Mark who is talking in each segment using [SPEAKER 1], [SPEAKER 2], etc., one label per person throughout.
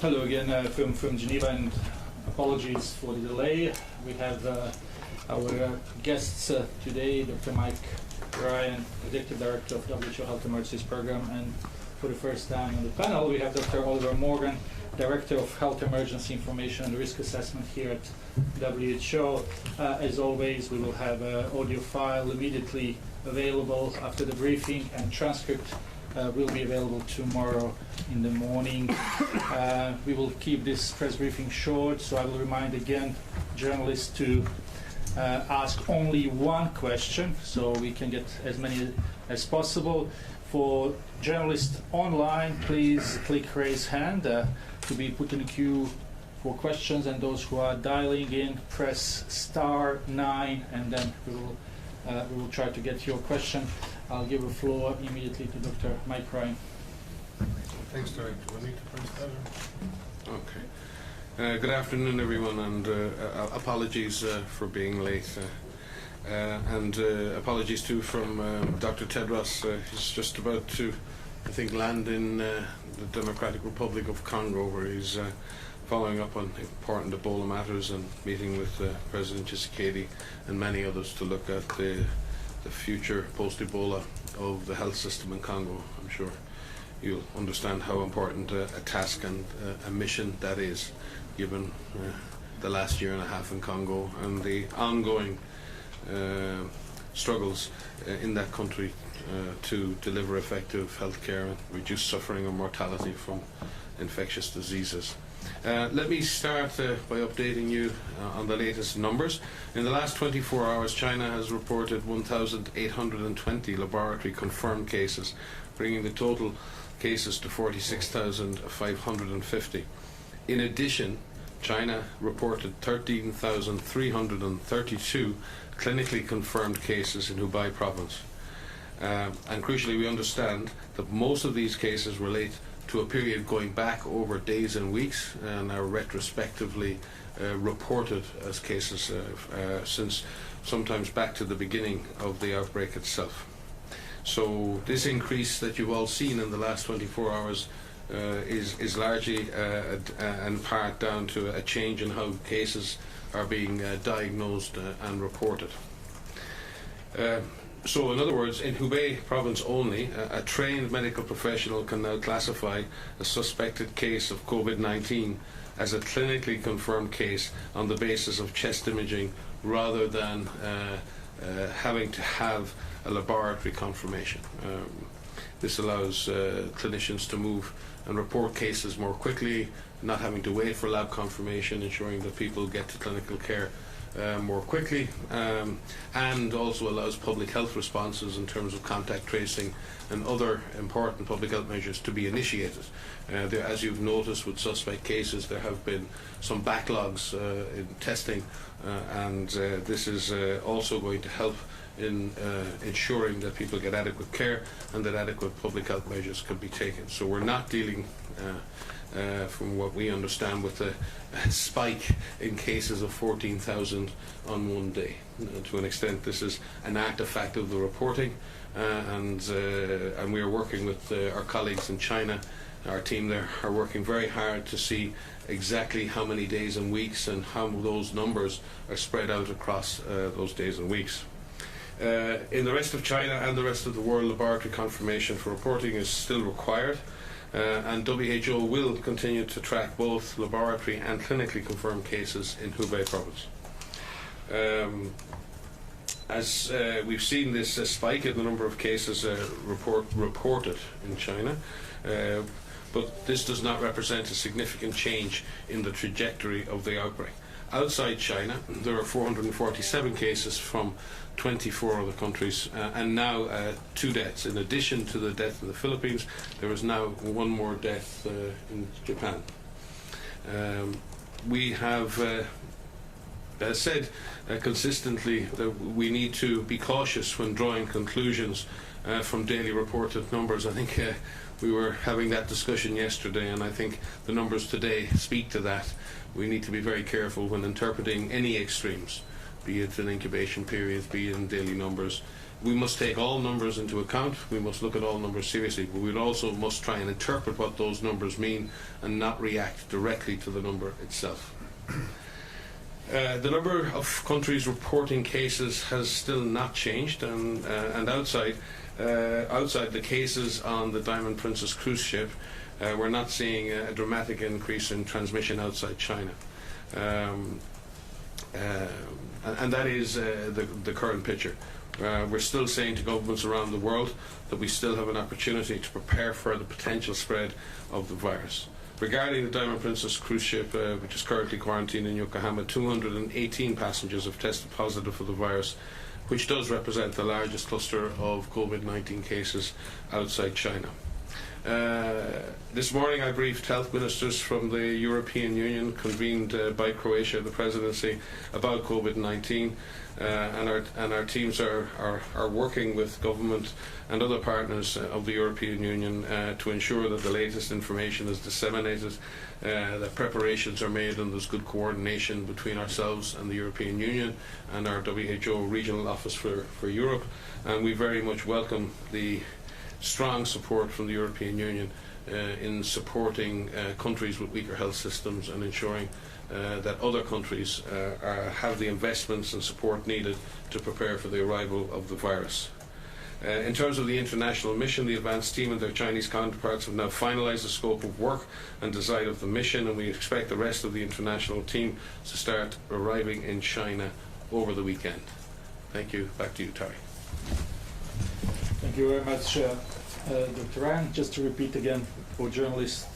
[SPEAKER 1] Hello again from Geneva, and apologies for the delay. We have our guests today, Dr. Mike Ryan, Executive Director of WHO Health Emergencies Program, and for the first time on the panel we have Dr. Oliver Morgan, Director of Health Emergency Information and Risk Assessment here at WHO. As always, we will have an audio file immediately available after the briefing, and transcript will be available tomorrow in the morning. We will keep this press briefing short, so I will remind again journalists to ask only one question so we can get as many as possible. For journalists online, please click raise hand to be put in the queue for questions, and those who are dialing in, press *9, and then we will try to get your question. I'll give the floor immediately to Dr. Mike Ryan.
[SPEAKER 2] Thanks, Director. Do I need to press that?
[SPEAKER 3] Okay. Good afternoon, everyone, and apologies for being late. And apologies too from Dr. Tedros. He's just about to, I think, land in the Democratic Republic of Congo, where he's following up on important Ebola matters and meeting with President Tshisekedi and many others to look at the future post-Ebola of the health system in Congo. I'm sure you'll understand how important a task and a mission that is, given the last year and a half in Congo and the ongoing struggles in that country to deliver effective health care and reduce suffering and mortality from infectious diseases. Let me start by updating you on the latest numbers. In the last 24 hours, China has reported 1,820 laboratory confirmed cases, bringing the total cases to 46,550. In addition, China reported 13,332 clinically confirmed cases in Hubei province. And crucially, we understand that most of these cases relate to a period going back over days and weeks, and are retrospectively reported as cases since sometimes back to the beginning of the outbreak itself. So this increase that you've all seen in the last 24 hours is largely in part down to a change in how cases are being diagnosed and reported. So in other words, in Hubei province only, a trained medical professional can now classify a suspected case of COVID-19 as a clinically confirmed case on the basis of chest imaging, rather than having to have a laboratory confirmation. This allows clinicians to move and report cases more quickly, not having to wait for lab confirmation, ensuring that people get to clinical care more quickly, and also allows public health responses in terms of contact tracing and other important public health measures to be initiated. As you've noticed with suspect cases, there have been some backlogs in testing, and this is also going to help in ensuring that people get adequate care and that adequate public health measures can be taken. So we're not dealing from what we understand with a spike in cases of 14,000 on one day. To an extent, this is an artifact of the reporting, and we are working with our colleagues in China. Our team there are working very hard to see exactly how many days and weeks and how those numbers are spread out across those days and weeks. In the rest of China and the rest of the world, laboratory confirmation for reporting is still required. And WHO will continue to track both laboratory and clinically confirmed cases in Hubei province. As we've seen this spike in the number of cases reported in China, but this does not represent a significant change in the trajectory of the outbreak. Outside China, there are 447 cases from 24 other countries, and now 2 deaths. In addition to the death in the Philippines, there is now 1 more death in Japan. We have said consistently that we need to be cautious when drawing conclusions from daily reported numbers. I think we were having that discussion yesterday, and I think the numbers today speak to that. We need to be very careful when interpreting any extremes. be it in incubation periods, be it in daily numbers. We must take all numbers into account. We must look at all numbers seriously, but we also must try and interpret what those numbers mean and not react directly to the number itself. The number of countries reporting cases has still not changed, and outside the cases on the Diamond Princess cruise ship, we're not seeing a dramatic increase in transmission outside China. And that is the current picture. We're still saying to governments around the world that we still have an opportunity to prepare for the potential spread of the virus. Regarding the Diamond Princess cruise ship, which is currently quarantined in Yokohama, 218 passengers have tested positive for the virus, which does represent the largest cluster of COVID-19 cases outside China. This morning I briefed health ministers from the European Union, convened by Croatia, the presidency, about COVID-19, and our teams are working with government and other partners of the European Union to ensure that the latest information is disseminated, that preparations are made, and there's good coordination between ourselves and the European Union and our WHO regional office for Europe. And we very much welcome the strong support from the European Union in supporting countries with weaker health systems and ensuring that other countries have the investments and support needed to prepare for the arrival of the virus. In terms of the international mission, the advanced team and their Chinese counterparts have now finalised the scope of work and design of the mission, and we expect the rest of the international team to start arriving in China over the weekend. Thank you. Back to you, Terry.
[SPEAKER 1] Thank you very much, Dr. Ryan. Just to repeat again for journalists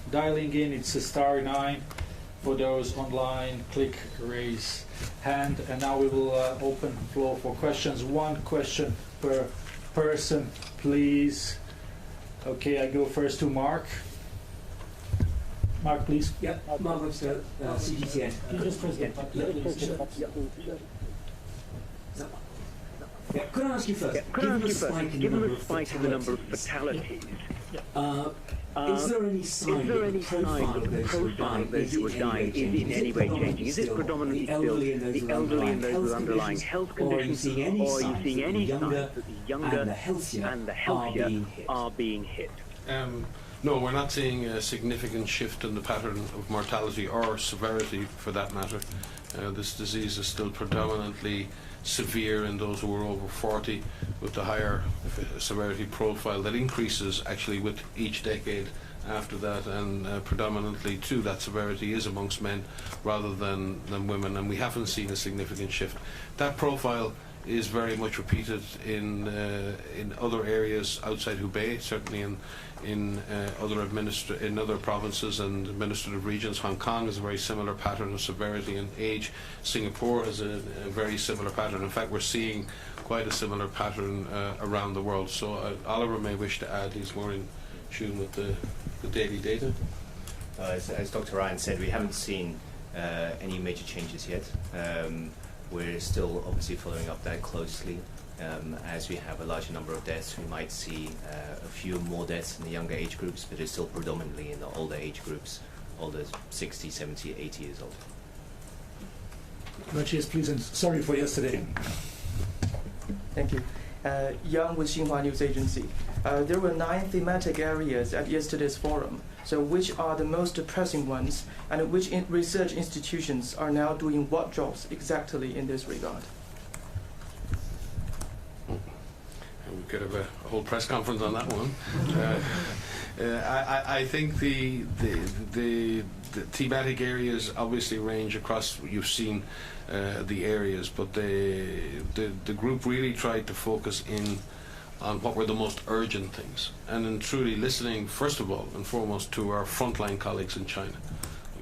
[SPEAKER 1] dialing in, it's *9. For those online, click raise hand. And now we will open the floor for questions. One question per person, please. Okay, I go first to Mark. Mark, please.
[SPEAKER 4] Yeah, Mark Webster, CGTN. Can you just press the button? Yeah, could I ask you first, given the spike in the number of fatalities, is there any sign that the profile of those who are dying is in any way changing? Is it predominantly still the elderly and those with underlying health conditions, or are you seeing any signs that the younger and the healthier are being hit?
[SPEAKER 3] No, we're not seeing a significant shift in the pattern of mortality or severity, for that matter. This disease is still predominantly severe in those who are over 40, with the higher severity profile that increases actually with each decade after that, and predominantly too that severity is amongst men rather than women, and we haven't seen a significant shift. That profile is very much repeated in other areas outside Hubei, certainly in other provinces and administrative regions. Hong Kong has a very similar pattern of severity and age. Singapore has a very similar pattern. In fact, we're seeing quite a similar pattern around the world. So Oliver may wish to add. He's more in tune with the daily data.
[SPEAKER 5] As Dr. Ryan said, we haven't seen any major changes yet. We're still obviously following up that closely. As we have a larger number of deaths, we might see a few more deaths in the younger age groups, but it's still predominantly in the older age groups, older 60, 70, 80 years old.
[SPEAKER 1] Matthias, please, and sorry for yesterday.
[SPEAKER 6] Thank you. Yang with Xinhua News Agency. There were 9 thematic areas at yesterday's forum. So which are the most pressing ones, and which research institutions are now doing what jobs exactly in this regard?
[SPEAKER 3] We could have a whole press conference on that one. I think the thematic areas obviously range across. You've seen the areas, but the group really tried to focus in on what were the most urgent things, and in truly listening first of all and foremost to our frontline colleagues in China.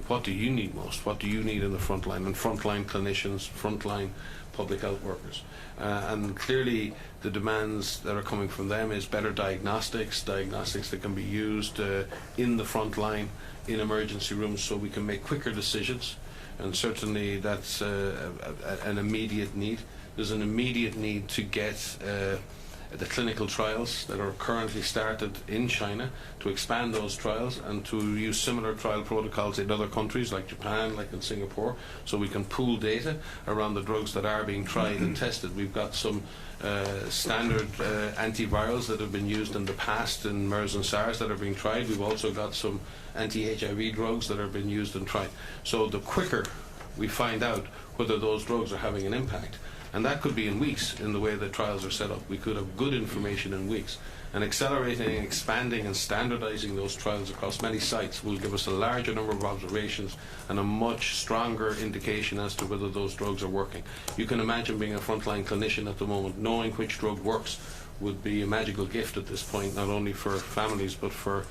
[SPEAKER 3] What do you need most? What do you need in the front line? And frontline clinicians, frontline public health workers. And clearly the demands that are coming from them is better diagnostics that can be used in the front line, in emergency rooms, so we can make quicker decisions. And certainly that's an immediate need. There's an immediate need to get the clinical trials that are currently started in China, to expand those trials and to use similar trial protocols in other countries like Japan, like in Singapore, so we can pool data around the drugs that are being tried and tested. We've got some standard antivirals that have been used in the past in MERS and SARS that are being tried. We've also got some anti-HIV drugs that are being used and tried. So the quicker we find out whether those drugs are having an impact, and that could be in weeks in the way the trials are set up. We could have good information in weeks. And accelerating, expanding and standardizing those trials across many sites will give us a larger number of observations and a much stronger indication as to whether those drugs are working. You can imagine being a frontline clinician at the moment, knowing which drug works would be a magical gift at this point, not only for families but for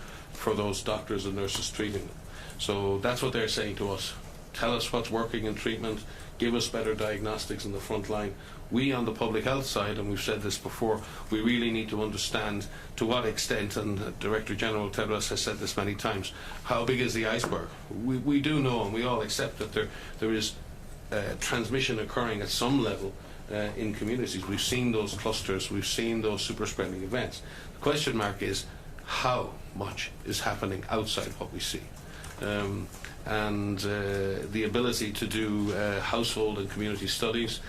[SPEAKER 3] those doctors and nurses treating them. So that's what they're saying to us. Tell us what's working in treatment, give us better diagnostics in the front line. We on the public health side, and we've said this before, we really need to understand to what extent, and Director General Tedros has said this many times, how big is the iceberg? We do know, and we all accept that there is transmission occurring at some level in communities. We've seen those clusters, we've seen those super spreading events. The question mark is how much is happening outside what we see. And the ability to do household and community studies,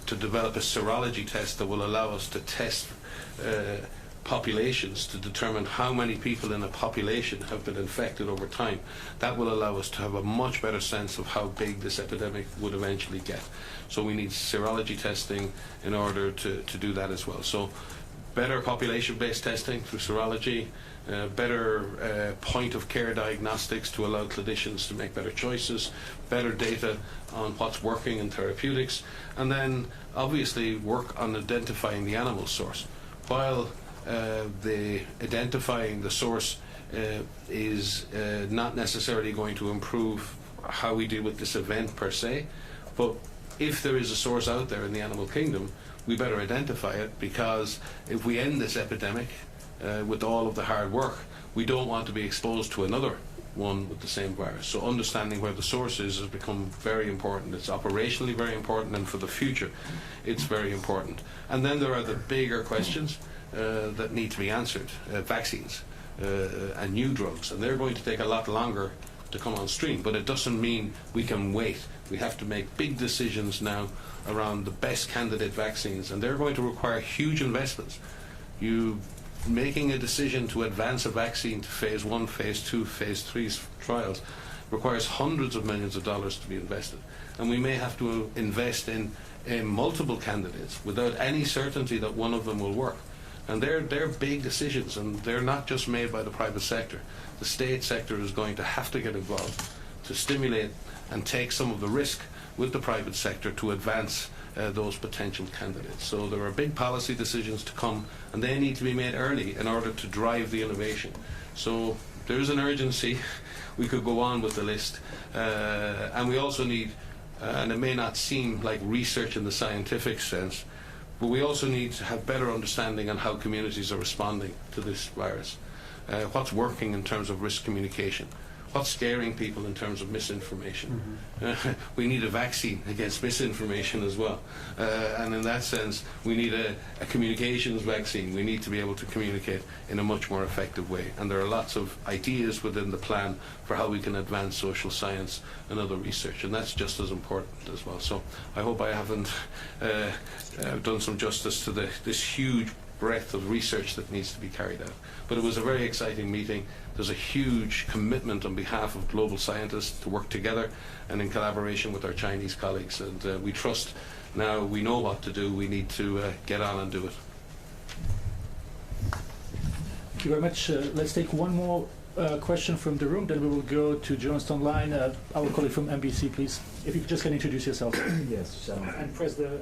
[SPEAKER 3] to develop a serology test that will allow us to test populations to determine how many people in a population have been infected over time. That will allow us to have a much better sense of how big this epidemic would eventually get. So we need serology testing in order to do that as well. So better population-based testing through serology, better point-of-care diagnostics to allow clinicians to make better choices, better data on what's working in therapeutics, and then obviously work on identifying the animal source. While identifying the source is not necessarily going to improve how we deal with this event per se, but if there is a source out there in the animal kingdom, we better identify it, because if we end this epidemic with all of the hard work, we don't want to be exposed to another one with the same virus. So understanding where the source is has become very important. It's operationally very important, and for the future it's very important. And then there are the bigger questions that need to be answered. Vaccines and new drugs, and they're going to take a lot longer to come on stream, but it doesn't mean we can wait. We have to make big decisions now around the best candidate vaccines, and they're going to require huge investments. Making a decision to advance a vaccine to phase 1, phase 2, phase 3 trials requires hundreds of millions of dollars to be invested, and we may have to invest in multiple candidates without any certainty that one of them will work. And they're big decisions, and they're not just made by the private sector. The state sector is going to have to get involved to stimulate and take some of the risk with the private sector to advance those potential candidates. So there are big policy decisions to come, and they need to be made early in order to drive the innovation. So there's an urgency. We could go on with the list. And we also need, and it may not seem like research in the scientific sense, but we also need to have better understanding on how communities are responding to this virus. What's working in terms of risk communication? What's scaring people in terms of misinformation? We need a vaccine against misinformation as well. And in that sense, we need a communications vaccine. We need to be able to communicate in a much more effective way. And there are lots of ideas within the plan for how we can advance social science and other research. And that's just as important as well. So I hope I haven't done some justice to this huge breadth of research that needs to be carried out. But it was a very exciting meeting. There's a huge commitment on behalf of global scientists to work together and in collaboration with our Chinese colleagues. And we trust now we know what to do. We need to get on and do it.
[SPEAKER 1] Thank you very much. Let's take one more question from the room, then we will go to journalist online. Our colleague from NBC, please. If you just can introduce yourself.
[SPEAKER 7] Yes.
[SPEAKER 1] And press the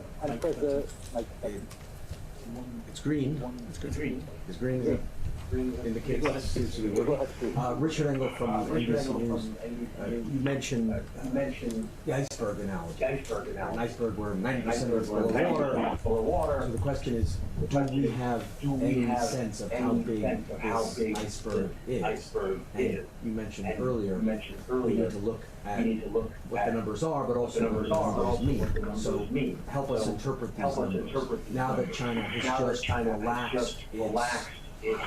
[SPEAKER 7] It's green.
[SPEAKER 1] It's green.
[SPEAKER 7] It's green. in the case. Richard Engel from NBC News. You mentioned the iceberg analogy. An iceberg where 90% of it's below water. So the question is, do we have any sense of how big this iceberg is? And you mentioned earlier, we need to look at what the numbers are, but also what the numbers mean. So help us interpret these numbers. Now that China has just relaxed its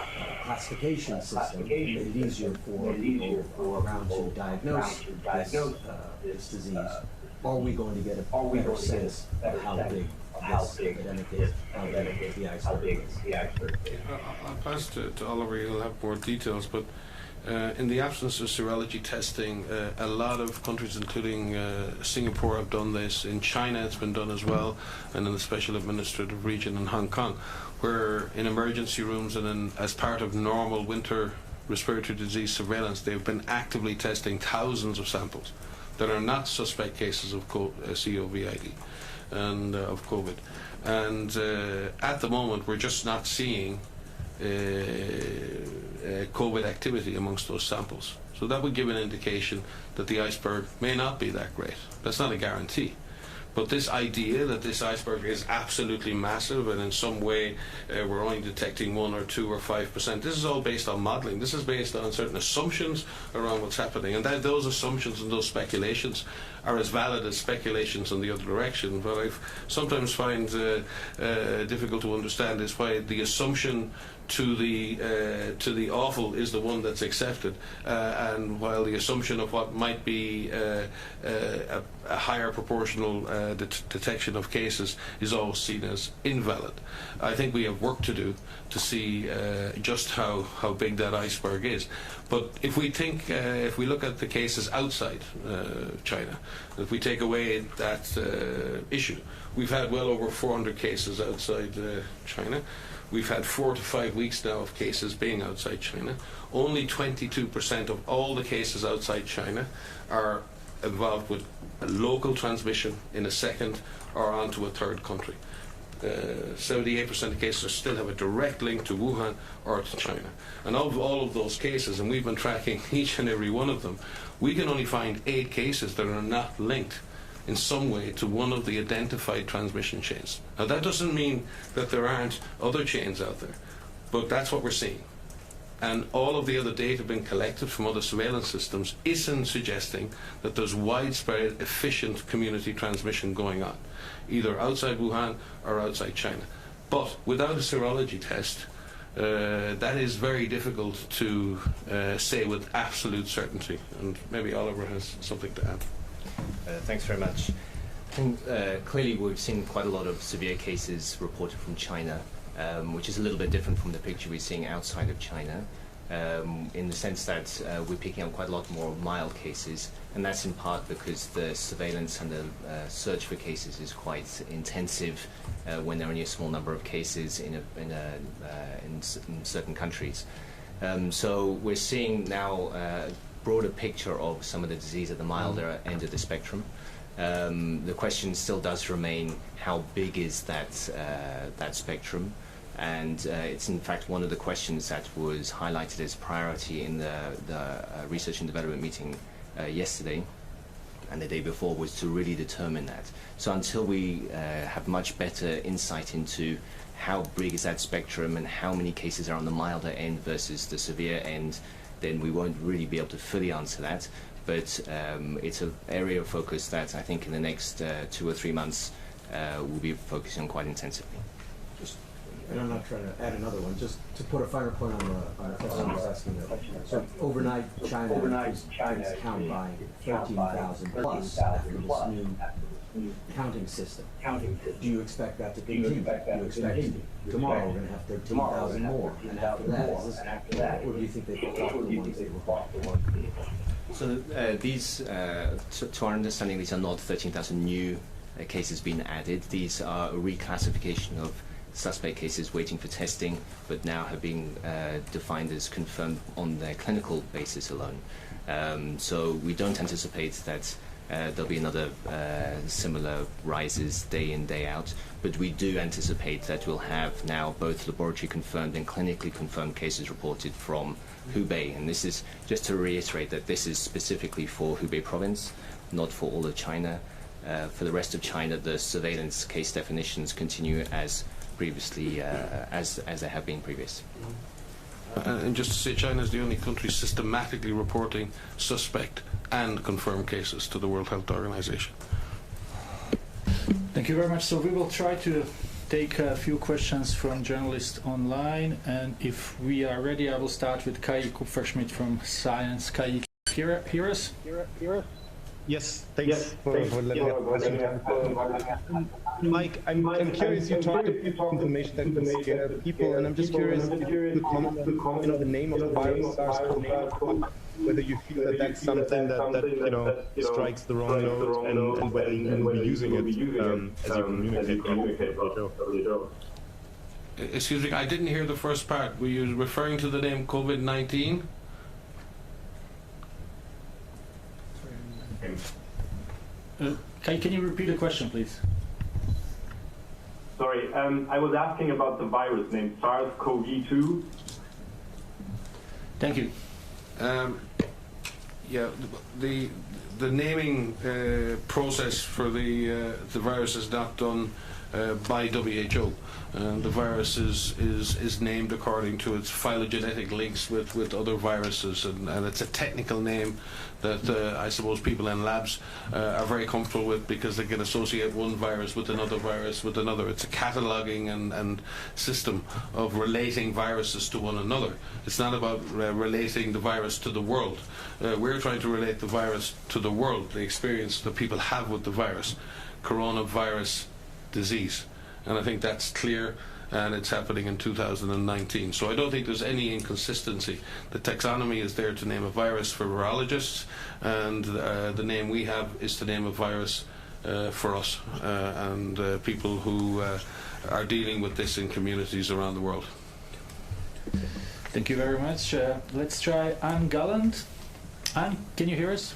[SPEAKER 7] classification system, made it easier for people around to diagnose this disease, are we going to get a better sense of how big this epidemic is, how big the iceberg is?
[SPEAKER 3] I'll pass to Oliver, he'll have more details, but in the absence of serology testing, a lot of countries, including Singapore, have done this. In China, it's been done as well, and in the Special Administrative Region in Hong Kong, where in emergency rooms and as part of normal winter respiratory disease surveillance, they've been actively testing thousands of samples that are not suspect cases of COVID and of COVID. And at the moment, we're just not seeing COVID activity amongst those samples. So that would give an indication that the iceberg may not be that great. That's not a guarantee. But this idea that this iceberg is absolutely massive and in some way we're only detecting 1 or 2 or 5%, this is all based on modelling. This is based on certain assumptions around what's happening. And those assumptions and those speculations are as valid as speculations in the other direction. What I sometimes find difficult to understand is why the assumption to the awful is the one that's accepted, and while the assumption of what might be a higher proportional detection of cases is always seen as invalid. I think we have work to do to see just how big that iceberg is. But if we think, if we look at the cases outside China, if we take away that issue, we've had well over 400 cases outside China. We've had 4 to 5 weeks now of cases being outside China. Only 22% of all the cases outside China are involved with a local transmission in a second or onto a third country. 78% of cases still have a direct link to Wuhan or to China. And of all of those cases, and we've been tracking each and every one of them, we can only find 8 cases that are not linked in some way to one of the identified transmission chains. Now that doesn't mean that there aren't other chains out there, but that's what we're seeing. And all of the other data being collected from other surveillance systems isn't suggesting that there's widespread, efficient community transmission going on, either outside Wuhan or outside China. But without a serology test, that is very difficult to say with absolute certainty. And maybe Oliver has something to add.
[SPEAKER 5] Thanks very much. I think clearly we've seen quite a lot of severe cases reported from China, which is a little bit different from the picture we're seeing outside of China, in the sense that we're picking up quite a lot more mild cases, and that's in part because the surveillance and the search for cases is quite intensive when there are only a small number of cases in certain countries. So we're seeing now broader picture of some of the disease at the milder end of the spectrum. The question still does remain, how big is that spectrum? And it's in fact one of the questions that was highlighted as priority in the research and development meeting yesterday and the day before, was to really determine that. So until we have much better insight into how big is that spectrum and how many cases are on the milder end versus the severe end, then we won't really be able to fully answer that. But it's an area of focus that I think in the next 2 or 3 months we'll be focusing on quite intensively.
[SPEAKER 7] And I'm not trying to add another one, just to put a finer point on the question I was asking. So overnight, China is counted by 13,000 plus after this new counting system. Do you expect that to continue? Do you expect tomorrow we're going to have 13,000 more? And after that, or do you think they will drop the ones they report?
[SPEAKER 5] So these, to our understanding, these are not 13,000 new cases being added. These are a reclassification of suspect cases waiting for testing, but now have been defined as confirmed on their clinical basis alone. So we don't anticipate that there'll be another similar rises day in, day out. But we do anticipate that we'll have now both laboratory confirmed and clinically confirmed cases reported from Hubei. And this is just to reiterate that this is specifically for Hubei province, not for all of China. For the rest of China, the surveillance case definitions continue as previously, as they have been previous.
[SPEAKER 3] And just to say, China is the only country systematically reporting suspect and confirmed cases to the World Health Organization.
[SPEAKER 1] Thank you very much. So we will try to take a few questions from journalists online, and if we are ready, I will start with Kai Kupferschmidt from Science. Kai, hear us?
[SPEAKER 8] Yes, thanks for letting me question. Mike, I'm curious, you talked about information that can scare people, and I'm just curious if you could comment on the name of the virus, SARS-CoV-2, whether you feel that that's something that strikes the wrong note, and whether you will be using it as you communicate.
[SPEAKER 3] Excuse me, I didn't hear the first part. Were you referring to the name COVID-19?
[SPEAKER 1] Can you repeat the question, please?
[SPEAKER 9] Sorry, I was asking about the virus name SARS-CoV-2.
[SPEAKER 1] Thank you.
[SPEAKER 3] Yeah, the naming process for the virus is not done by WHO. The virus is named according to its phylogenetic links with other viruses, and it's a technical name that I suppose people in labs are very comfortable with, because they can associate one virus with another virus with another. It's a cataloguing and system of relating viruses to one another. It's not about relating the virus to the world. We're trying to relate the virus to the world, the experience that people have with the virus, coronavirus disease. And I think that's clear, and it's happening in 2019. So I don't think there's any inconsistency. The taxonomy is there to name a virus for virologists, and the name we have is to name a virus for us and people who are dealing with this in communities around the world.
[SPEAKER 1] Thank you very much. Let's try Anne Gallant. Anne, can you hear us?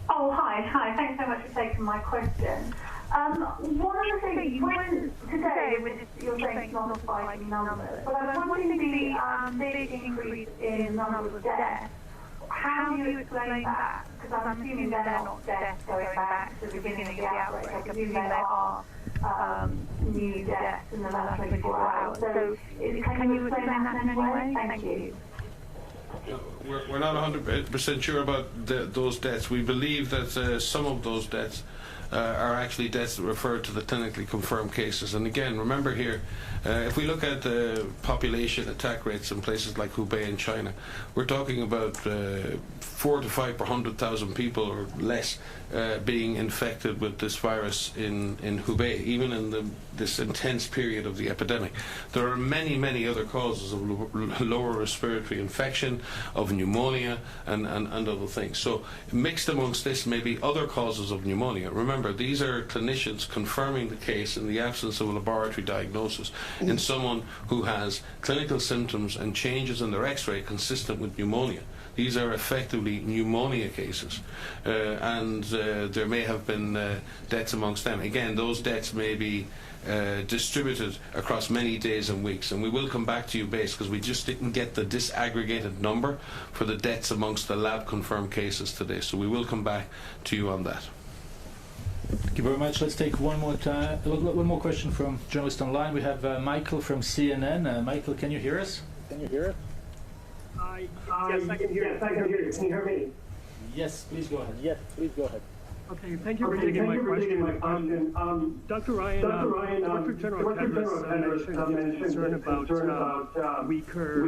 [SPEAKER 10] Oh, hi. Thanks so much for taking my question. One of the things, when today you're saying it's not spiking numbers, but I was wondering the big increase in number of deaths. How do you explain that? Because I'm assuming they're not deaths going back to the beginning of the outbreak. I presume they are new deaths in the last 24 hours. So can you explain that in any way? Thank you.
[SPEAKER 3] We're not 100% sure about those deaths. We believe that some of those deaths are actually deaths that refer to the clinically confirmed cases. And again, remember here, if we look at the population attack rates in places like Hubei in China, we're talking about 4 to 5 per 100,000 people or less being infected with this virus in Hubei, even in this intense period of the epidemic. There are many, many other causes of lower respiratory infection, of pneumonia, and other things. So mixed amongst this may be other causes of pneumonia. Remember, these are clinicians confirming the case in the absence of a laboratory diagnosis in someone who has clinical symptoms and changes in their X-ray consistent with pneumonia. These are effectively pneumonia cases, and there may have been deaths amongst them. Again, those deaths may be distributed across many days and weeks, and we will come back to you, Base, because we just didn't get the disaggregated number for the deaths amongst the lab confirmed cases today, so we will come back to you on that.
[SPEAKER 1] Thank you very much. Let's take one more question from journalists online. We have Michael from CNN. Michael, can you hear us?
[SPEAKER 11] Yes, I can hear you. Can you hear me?
[SPEAKER 1] Yes, please go ahead.
[SPEAKER 11] Okay, thank you for taking my question. Dr. Ryan, Director General Tedros mentioned his concern about weaker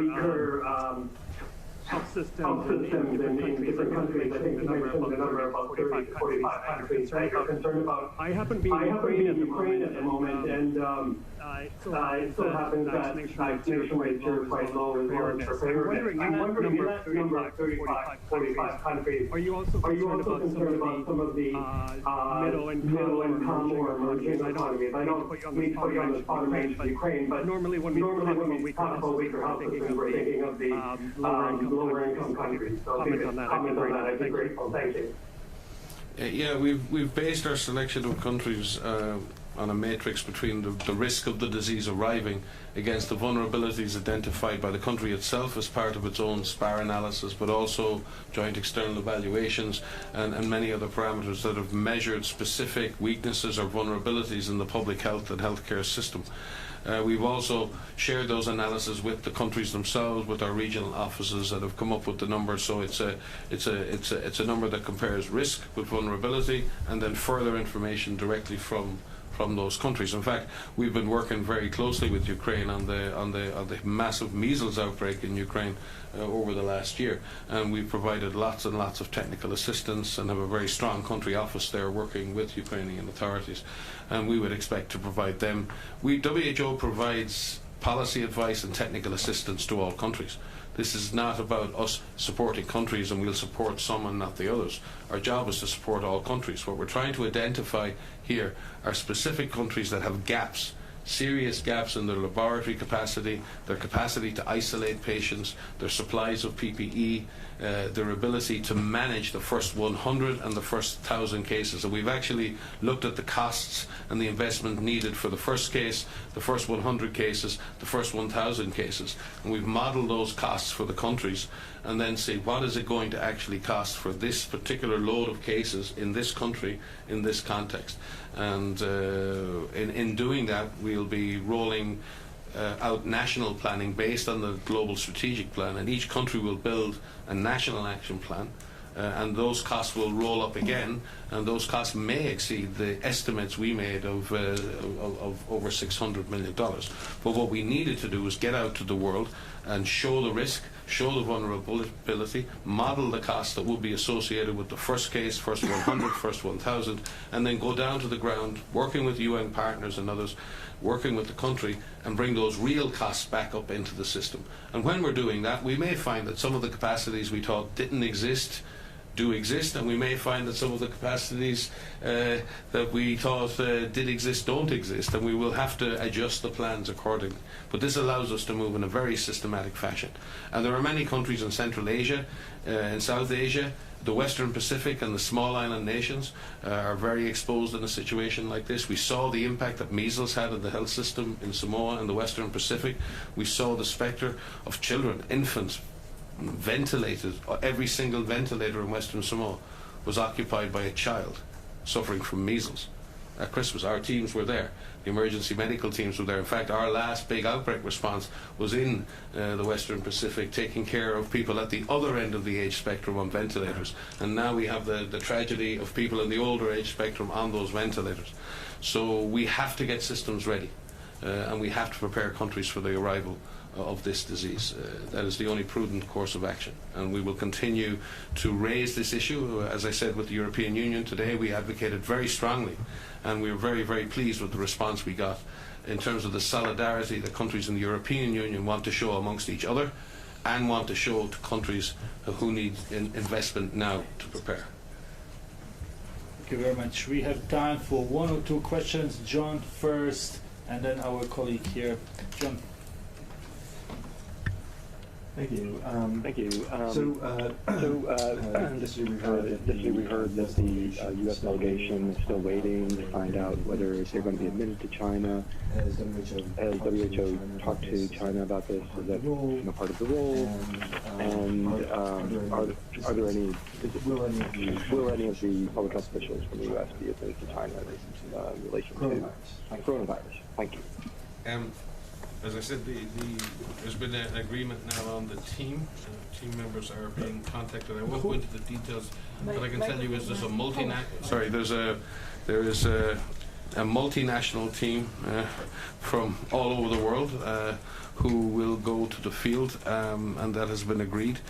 [SPEAKER 11] health systems in different countries. I think he mentioned the number about 45 countries that are concerned about. I happen to be in Ukraine at the moment, and it so happens that vaccination rates are quite low as well as preparedness. I'm wondering, in that number of 45 countries, are you also concerned about some of the middle-income or emerging economies? I don't mean to put you on the spot and mention Ukraine, but normally when we talk about weaker health systems, we're thinking of the lower-income countries. So if you could comment on that, I'd be grateful. Thank you.
[SPEAKER 3] Yeah, we've based our selection of countries on a matrix between the risk of the disease arriving against the vulnerabilities identified by the country itself as part of its own SPAR analysis, but also joint external evaluations and many other parameters that have measured specific weaknesses or vulnerabilities in the public health and healthcare system. We've also shared those analyses with the countries themselves, with our regional offices that have come up with the numbers. So it's a number that compares risk with vulnerability, and then further information directly from those countries. In fact, we've been working very closely with Ukraine on the massive measles outbreak in Ukraine over the last year, and we've provided lots and lots of technical assistance and have a very strong country office there working with Ukrainian authorities, and we would expect to provide them. WHO provides policy advice and technical assistance to all countries. This is not about us supporting countries and we'll support some and not the others. Our job is to support all countries. What we're trying to identify here are specific countries that have gaps, serious gaps in their laboratory capacity, their capacity to isolate patients, their supplies of PPE, their ability to manage the first 100 and the first 1,000 cases. And we've actually looked at the costs and the investment needed for the first case, the first 100 cases, the first 1,000 cases, and we've modelled those costs for the countries and then see what is it going to actually cost for this particular load of cases in this country, in this context. And in doing that, we'll be rolling out national planning based on the global strategic plan, and each country will build a national action plan, and those costs will roll up again, and those costs may exceed the estimates we made of over $600 million. But what we needed to do was get out to the world and show the risk, show the vulnerability, model the costs that will be associated with the first case, first 100, first 1,000, and then go down to the ground, working with UN partners and others, working with the country, and bring those real costs back up into the system. And when we're doing that, we may find that some of the capacities we thought didn't exist do exist, and we may find that some of the capacities that we thought did exist don't exist, and we will have to adjust the plans accordingly. But this allows us to move in a very systematic fashion. And there are many countries in Central Asia, in South Asia, the Western Pacific and the small island nations are very exposed in a situation like this. We saw the impact that measles had on the health system in Samoa and the Western Pacific. We saw the spectre of children, infants, ventilated. Every single ventilator in Western Samoa was occupied by a child suffering from measles. At Christmas, our teams were there. The emergency medical teams were there. In fact, our last big outbreak response was in the Western Pacific, taking care of people at the other end of the age spectrum on ventilators. And now we have the tragedy of people in the older age spectrum on those ventilators. So we have to get systems ready, and we have to prepare countries for the arrival of this disease. That is the only prudent course of action, and we will continue to raise this issue. As I said, with the European Union today, we advocated very strongly, and we were very, very pleased with the response we got in terms of the solidarity that countries in the European Union want to show amongst each other and want to show to countries who need investment now to prepare.
[SPEAKER 1] Thank you very much. We have time for one or two questions. John first, and then our colleague here. John.
[SPEAKER 12] Thank you.
[SPEAKER 13] This year we heard that the U.S. delegation is still waiting to find out whether they're going to be admitted to China. Has WHO talked to China about this? Is that part of the role? And are there any? Will any of the public health officials from the U.S. be admitted to China in relation to coronavirus? Thank you.
[SPEAKER 3] As I said, there's been an agreement now on the team. Team members are being contacted. I won't go into the details, but I can tell you is there's a multinational team from all over the world who will go to the field, and that has been agreed.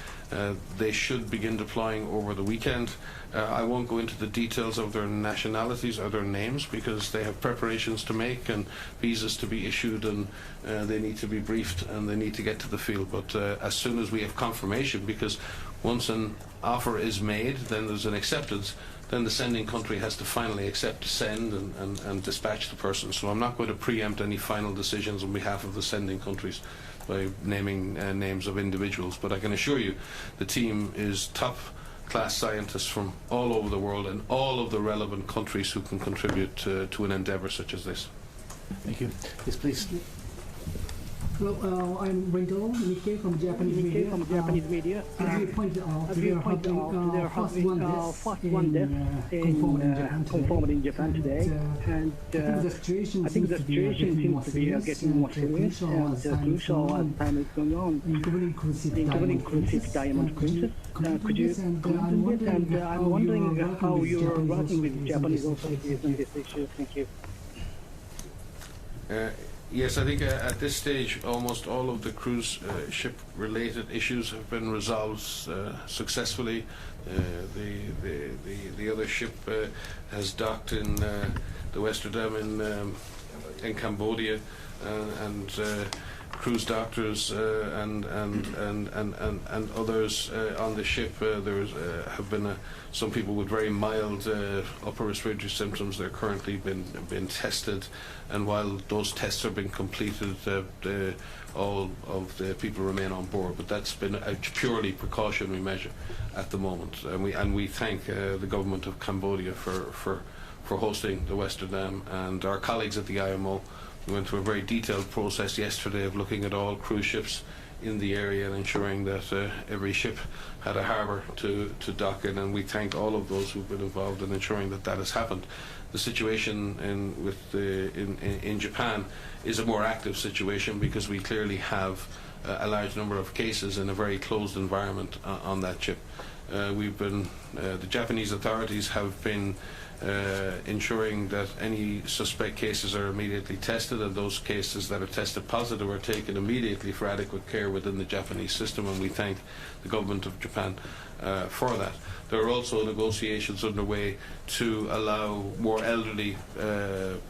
[SPEAKER 3] They should begin deploying over the weekend. I won't go into the details of their nationalities or their names because they have preparations to make and visas to be issued, and they need to be briefed and they need to get to the field. But as soon as we have confirmation, because once an offer is made, then there's an acceptance, then the sending country has to finally accept to send and dispatch the person. So I'm not going to preempt any final decisions on behalf of the sending countries by naming names of individuals, but I can assure you the team is top class scientists from all over the world and all of the relevant countries who can contribute to an endeavour such as this.
[SPEAKER 1] Thank you. Yes, please.
[SPEAKER 12] Hello, I'm Rindal Nikkei from Japanese media. As you pointed out, there have been first one death confirmed in Japan today, and I think the situation seems to be getting more serious and crucial as time is going on, including cruise ship Diamond Princess. Could you comment on this? And I'm wondering how you're working with Japanese authorities on this issue. Thank you.
[SPEAKER 3] Yes, I think at this stage almost all of the cruise ship related issues have been resolved successfully. The other ship has docked in the Westerdam in Cambodia, and cruise doctors and others on the ship. There have been some people with very mild upper respiratory symptoms. They're currently been tested, and while those tests are being completed, all of the people remain on board. But that's been a purely precautionary measure at the moment, and we thank the government of Cambodia for hosting the Westerdam, and our colleagues at the IMO. We went through a very detailed process yesterday of looking at all cruise ships in the area and ensuring that every ship had a harbour to dock in, and we thank all of those who've been involved in ensuring that that has happened. The situation in Japan is a more active situation because we clearly have a large number of cases in a very closed environment on that ship. The Japanese authorities have been ensuring that any suspect cases are immediately tested, and those cases that are tested positive are taken immediately for adequate care within the Japanese system, and we thank the government of Japan for that. There are also negotiations underway to allow more elderly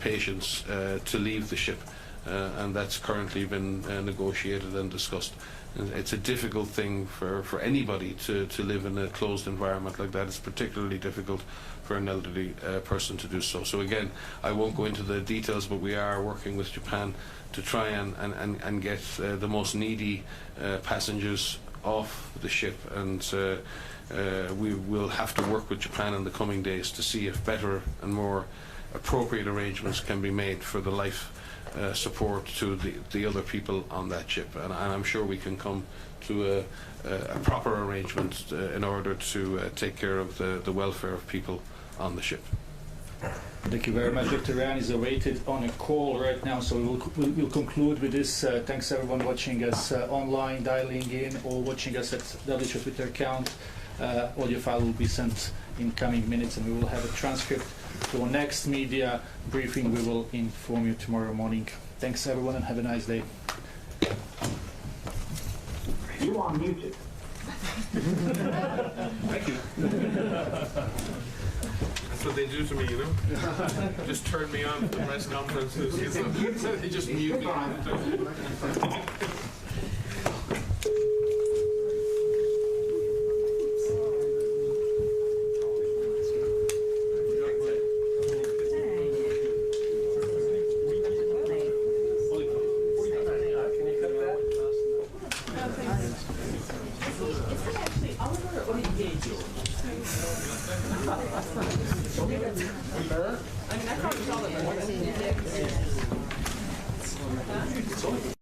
[SPEAKER 3] patients to leave the ship, and that's currently been negotiated and discussed. It's a difficult thing for anybody to live in a closed environment like that. It's particularly difficult for an elderly person to do so. So again, I won't go into the details, but we are working with Japan to try and get the most needy passengers off the ship, and we will have to work with Japan in the coming days to see if better and more appropriate arrangements can be made for the life support to the other people on that ship, and I'm sure we can come to a proper arrangement in order to take care of the welfare of people on the ship.
[SPEAKER 1] Thank you very much. Dr. Ryan is awaited on a call right now, so we'll conclude with this. Thanks everyone watching us online, dialing in, or watching us at WHO Twitter account. Audio file will be sent in coming minutes, and we will have a transcript for our next media briefing. We will inform you tomorrow morning. Thanks everyone, and have a nice day.
[SPEAKER 9] You are muted.
[SPEAKER 3] Thank you. That's what they do to me, you know? Just turn me on for the press conferences. They just mute me.
[SPEAKER 14] I mean, I thought it was all